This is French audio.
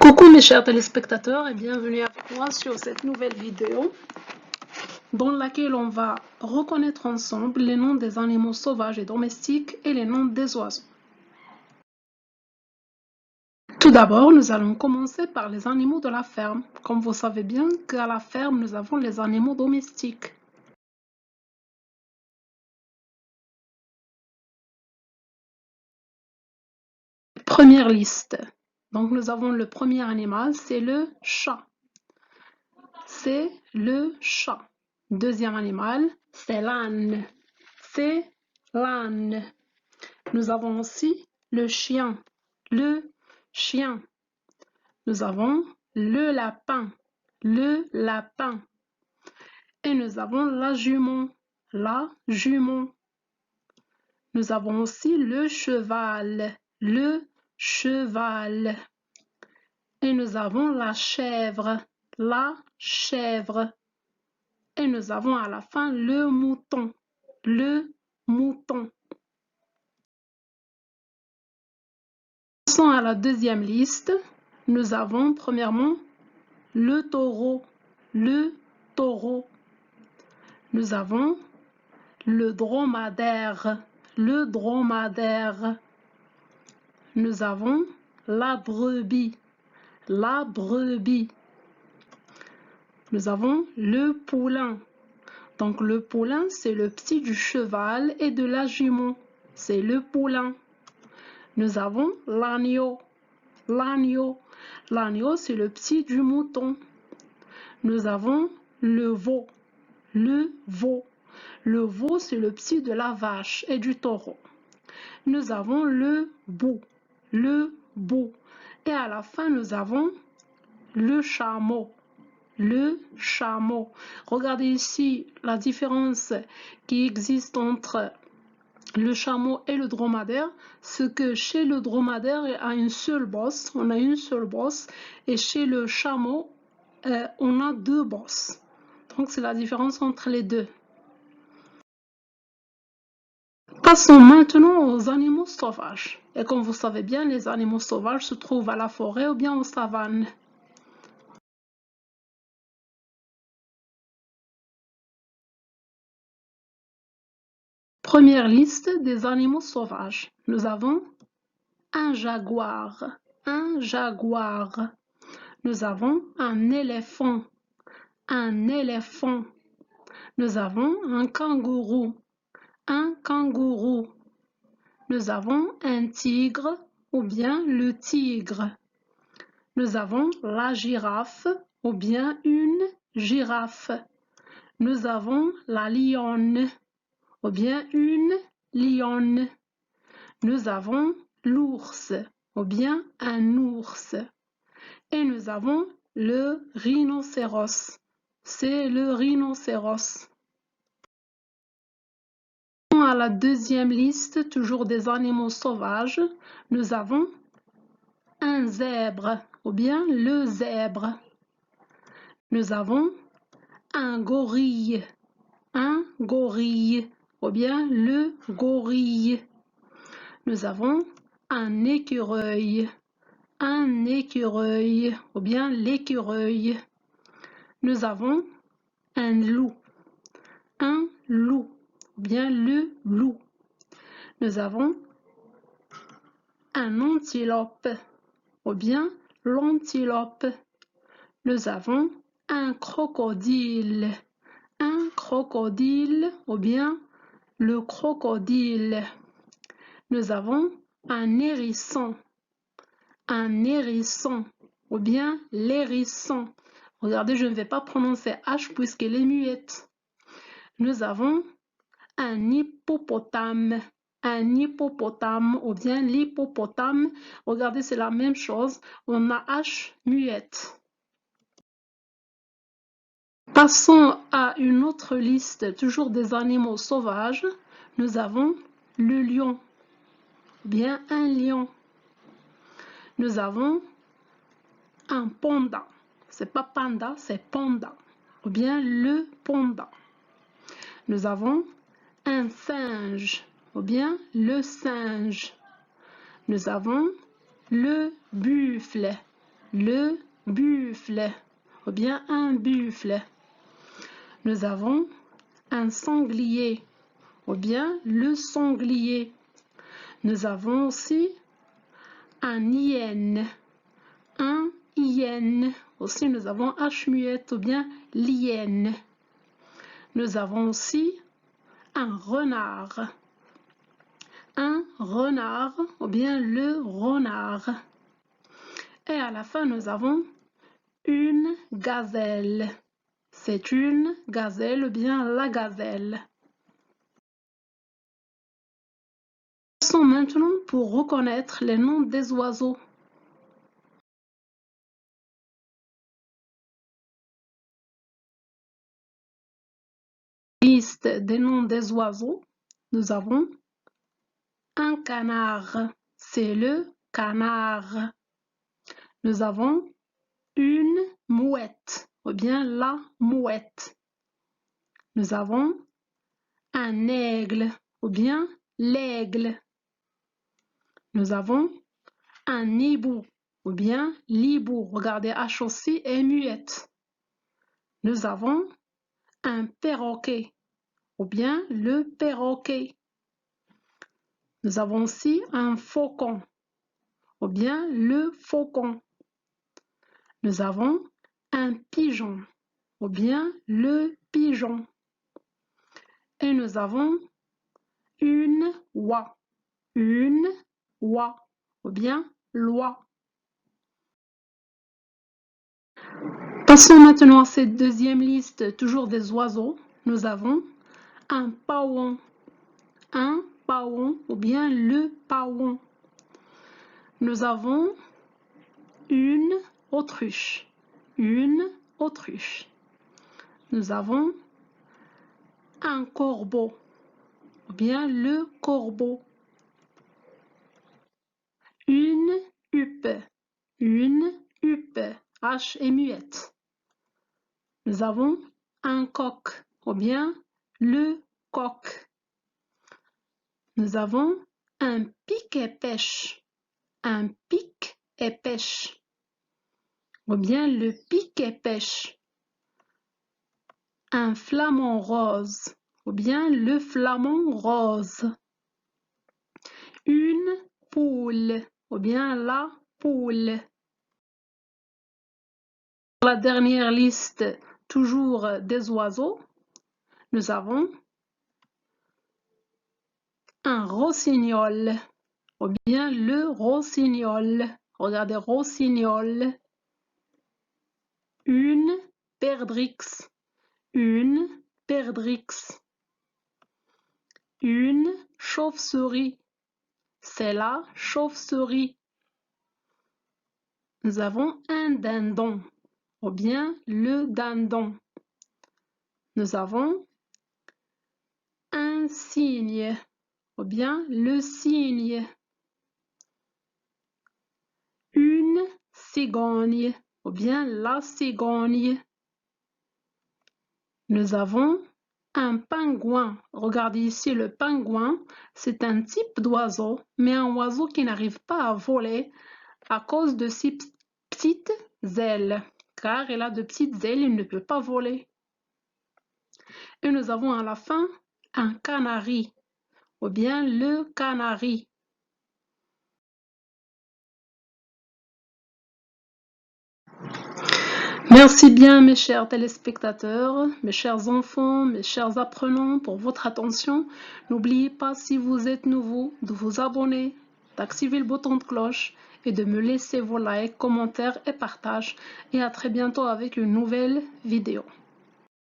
Coucou mes chers téléspectateurs et bienvenue avec moi sur cette nouvelle vidéo dans laquelle on va reconnaître ensemble les noms des animaux sauvages et domestiques et les noms des oiseaux. Tout d'abord, nous allons commencer par les animaux de la ferme. Comme vous savez bien qu'à la ferme, nous avons les animaux domestiques. Première liste. Donc nous avons le premier animal, c'est le chat. C'est le chat. Deuxième animal, c'est l'âne. C'est l'âne. Nous avons aussi le chien. Le chien. Nous avons le lapin. Le lapin. Et nous avons la jument. La jument. Nous avons aussi le cheval. Le cheval. Et nous avons la chèvre. La chèvre. Et nous avons à la fin le mouton. Le mouton. Passons à la deuxième liste. Nous avons premièrement le taureau. Le taureau. Nous avons le dromadaire. Le dromadaire. Nous avons la brebis. La brebis. Nous avons le poulain. Donc le poulain, c'est le petit du cheval et de la jument. C'est le poulain. Nous avons l'agneau. L'agneau. L'agneau, c'est le petit du mouton. Nous avons le veau. Le veau. Le veau, c'est le petit de la vache et du taureau. Nous avons le bou. Le bou. Et à la fin, nous avons le chameau. Le chameau. Regardez ici la différence qui existe entre le chameau et le dromadaire, c'est que chez le dromadaire, il y a une seule bosse, on a une seule bosse, et chez le chameau, on a deux bosses. Donc c'est la différence entre les deux. Passons maintenant aux animaux sauvages. Et comme vous savez bien, les animaux sauvages se trouvent à la forêt ou bien aux savanes. Première liste des animaux sauvages. Nous avons un jaguar. Un jaguar. Nous avons un éléphant. Un éléphant. Nous avons un kangourou. Un kangourou. Nous avons un tigre ou bien le tigre. Nous avons la girafe ou bien une girafe. Nous avons la lionne ou bien une lionne. Nous avons l'ours ou bien un ours. Et nous avons le rhinocéros. C'est le rhinocéros. À la deuxième liste, toujours des animaux sauvages, nous avons un zèbre ou bien le zèbre. Nous avons un gorille ou bien le gorille. Nous avons un écureuil ou bien l'écureuil. Nous avons un loup ou bien le loup. Nous avons un antilope ou bien l'antilope. Nous avons un crocodile ou bien le crocodile. Nous avons un hérisson ou bien l'hérisson. Regardez, je ne vais pas prononcer H puisqu'elle est muette. Nous avons un hippopotame ou bien l'hippopotame. Regardez, c'est la même chose. On a H muette. Passons à une autre liste, toujours des animaux sauvages. Nous avons le lion, bien un lion. Nous avons un panda. C'est pas panda, c'est panda. Ou bien le panda. Nous avons un singe. Ou bien le singe. Nous avons le buffle. le buffle, ou bien un buffle. Nous avons un sanglier, ou bien le sanglier. Nous avons aussi un hyène, un hyène. Aussi, nous avons H muette, ou bien l'hyène. Nous avons aussi un renard, ou bien le renard. Et à la fin, nous avons une gazelle. C'est une gazelle ou bien la gazelle. Passons maintenant pour reconnaître les noms des oiseaux. Liste des noms des oiseaux. Nous avons un canard, c'est le canard. Nous avons une mouette, ou bien la mouette. Nous avons un aigle, ou bien l'aigle. Nous avons un hibou, ou bien l'hibou. Regardez, H aussi est muette. Nous avons un perroquet, ou bien le perroquet. Nous avons aussi un faucon, ou bien le faucon. Nous avons un pigeon, ou bien le pigeon. Et nous avons une oie, ou bien l'oie. Passons maintenant à cette deuxième liste, toujours des oiseaux. Nous avons un paon, ou bien le paon. Nous avons une autruche, Nous avons un corbeau, ou bien le corbeau. Une huppe, H est muette. Nous avons un coq, ou bien le coq. Nous avons un pic et pêche, ou bien le pic et pêche. Un flamant rose, ou bien le flamant rose. Une poule, ou bien la poule. La dernière liste, toujours des oiseaux, nous avons un rossignol, ou bien le rossignol. Regardez, rossignol. Une perdrix, Une chauve-souris, c'est la chauve-souris. Nous avons un dindon, ou bien le dindon. Nous avons un cygne, ou bien le cygne. Une cigogne, ou bien la cigogne. Nous avons un pingouin. Regardez ici le pingouin, c'est un type d'oiseau, mais un oiseau qui n'arrive pas à voler à cause de ses petites ailes. Car il a de petites ailes, il ne peut pas voler. Et nous avons à la fin un canari, ou bien le canari. Merci bien mes chers téléspectateurs, mes chers enfants, mes chers apprenants pour votre attention. N'oubliez pas, si vous êtes nouveau, de vous abonner, d'activer le bouton de cloche et de me laisser vos likes, commentaires et partages. Et à très bientôt avec une nouvelle vidéo.